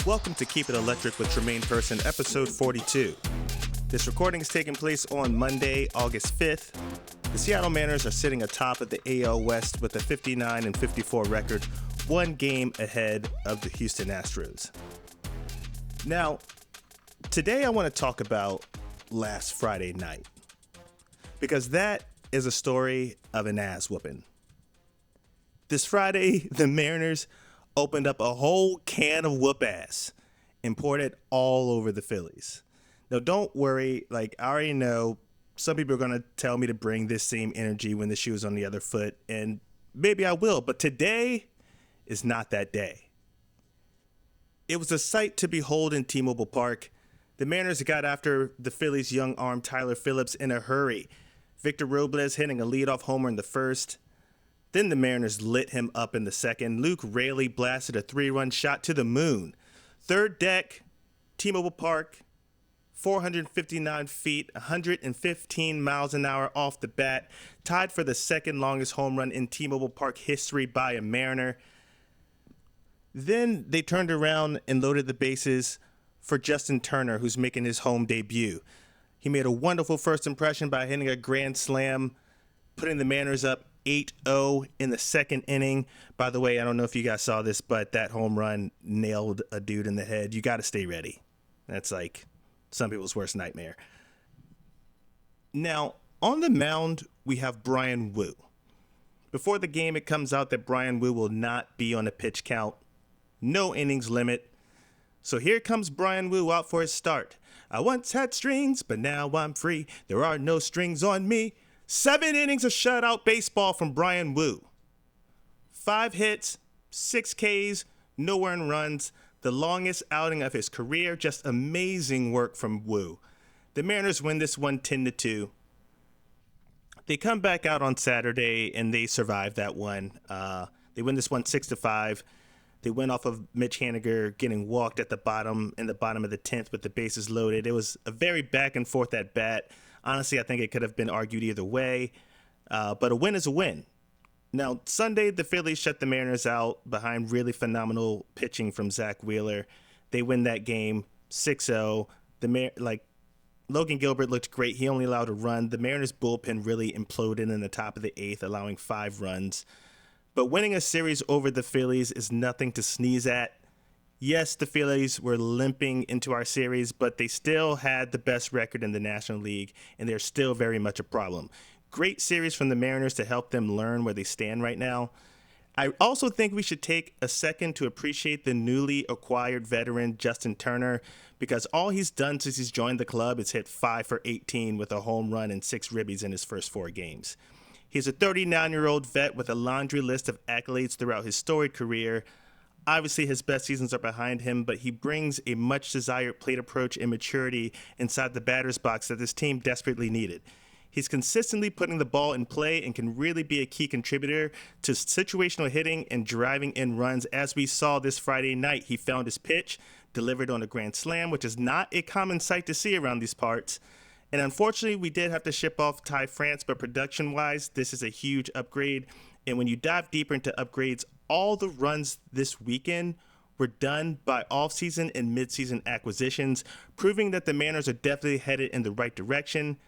Welcome to Keep It Electric with Tremaine Person, episode 42. This recording is taking place on Monday, August 5th. The Seattle Mariners are sitting atop of the AL West with a 59-54 record, one game ahead of the Houston Astros. Now, today I want to talk about last Friday night, because that is a story of an ass whooping. This Friday, the Mariners opened up a whole can of whoop ass and poured it all over the Phillies. Now, don't worry. I already know some people are going to tell me to bring this same energy when the shoe is on the other foot, and maybe I will, but today is not that day. It was a sight to behold in T-Mobile Park. The Mariners got after the Phillies' young arm Tyler Phillips in a hurry. Victor Robles hitting a leadoff homer in the first. Then the Mariners lit him up in the second. Luke Raley blasted a 3-run shot to the moon. Third deck, T-Mobile Park, 459 feet, 115 miles an hour off the bat, tied for the second longest home run in T-Mobile Park history by a Mariner. Then they turned around and loaded the bases for Justin Turner, who's making his home debut. He made a wonderful first impression by hitting a grand slam, putting the Mariners up 8-0 in the second inning. By the way, I don't know if you guys saw this, but that home run nailed a dude in the head. You got to stay ready. That's like some people's worst nightmare. Now, on the mound, we have Bryan Woo. Before the game, it comes out that Bryan Woo will not be on a pitch count. No innings limit. So here comes Bryan Woo out for his start. I once had strings, but now I'm free. There are no strings on me. 7 innings of shutout baseball from Bryan Woo. 5 hits, 6 Ks, no earned runs. The longest outing of his career. Just amazing work from Woo. The Mariners win this one 10-2. They come back out on Saturday and they survive that one. They win this one 6-5. They went off of Mitch Haniger getting walked in the bottom of the 10th with the bases loaded. It was a very back and forth at bat. Honestly, I think it could have been argued either way, but a win is a win. Now, Sunday, the Phillies shut the Mariners out behind really phenomenal pitching from Zach Wheeler. They win that game 6-0. Logan Gilbert looked great. He only allowed a run. The Mariners bullpen really imploded in the top of the 8th, allowing 5 runs. But winning a series over the Phillies is nothing to sneeze at. Yes, the Phillies were limping into our series, but they still had the best record in the National League, and they're still very much a problem. Great series from the Mariners to help them learn where they stand right now. I also think we should take a second to appreciate the newly acquired veteran Justin Turner, because all he's done since he's joined the club is hit 5 for 18 with a home run and 6 ribbies in his first 4 games. He's a 39-year-old vet with a laundry list of accolades throughout his storied career. Obviously, his best seasons are behind him, but he brings a much-desired plate approach and maturity inside the batter's box that this team desperately needed. He's consistently putting the ball in play and can really be a key contributor to situational hitting and driving in runs. As we saw this Friday night, he found his pitch, delivered on a grand slam, which is not a common sight to see around these parts. And unfortunately, we did have to ship off Ty France, but production-wise, this is a huge upgrade. And when you dive deeper into upgrades, all the runs this weekend were done by off-season and mid-season acquisitions, proving that the Mariners are definitely headed in the right direction.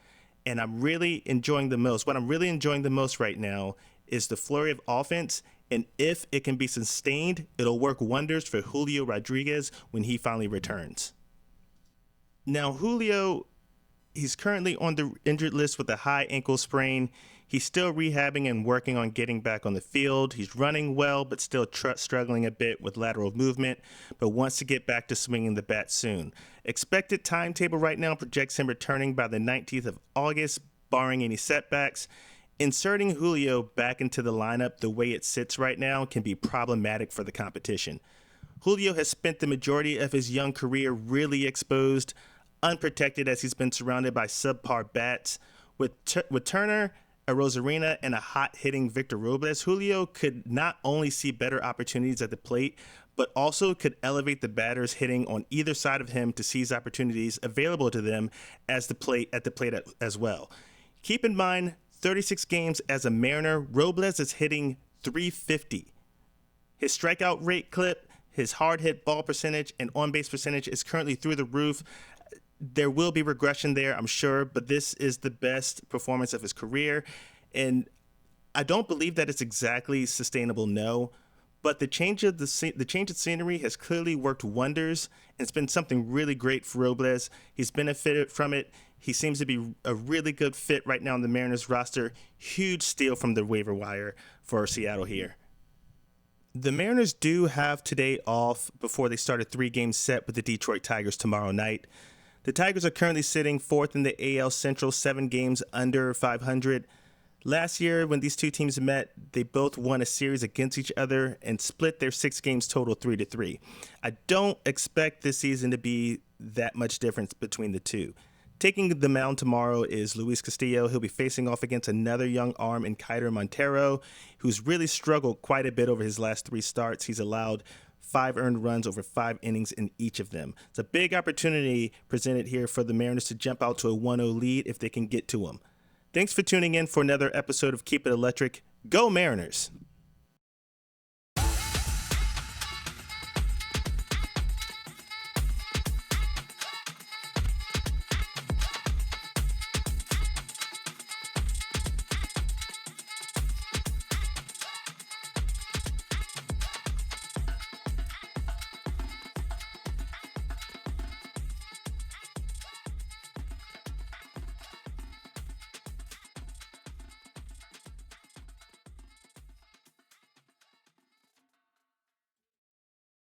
And I'm really enjoying the most. What I'm really enjoying the most right now is the flurry of offense. And if it can be sustained, it'll work wonders for Julio Rodriguez when he finally returns. Now, Julio, he's currently on the injured list with a high ankle sprain. He's still rehabbing and working on getting back on the field. He's running well, but still struggling a bit with lateral movement, but wants to get back to swinging the bat soon. Expected timetable right now projects him returning by the 19th of August, barring any setbacks. Inserting Julio back into the lineup the way it sits right now can be problematic for the competition. Julio has spent the majority of his young career really exposed, unprotected as he's been surrounded by subpar bats. With Turner, a Rosarina, and a hot-hitting Victor Robles, Julio could not only see better opportunities at the plate, but also could elevate the batters hitting on either side of him to seize opportunities available to them at the plate as well. Keep in mind, 36 games as a Mariner, Robles is hitting .350. His strikeout rate clip His hard hit ball percentage and on base percentage is currently through the roof. There will be regression there, I'm sure, but this is the best performance of his career. And I don't believe that it's exactly sustainable, no. But the change of scenery has clearly worked wonders, and it's been something really great for Robles. He's benefited from it. He seems to be a really good fit right now on the Mariners roster. Huge steal from the waiver wire for Seattle here. The Mariners do have today off before they start a 3-game set with the Detroit Tigers tomorrow night. The Tigers are currently sitting 4th in the AL Central, 7 games under 500. Last year, when these two teams met, they both won a series against each other and split their 6 games total 3-3. I don't expect this season to be that much difference between the two. Taking the mound tomorrow is Luis Castillo. He'll be facing off against another young arm in Kiter Montero, who's really struggled quite a bit over his last 3 starts. He's allowed 5 earned runs over 5 innings in each of them. It's a big opportunity presented here for the Mariners to jump out to a 1-0 lead if they can get to him. Thanks for tuning in for another episode of Keep It Electric. Go Mariners!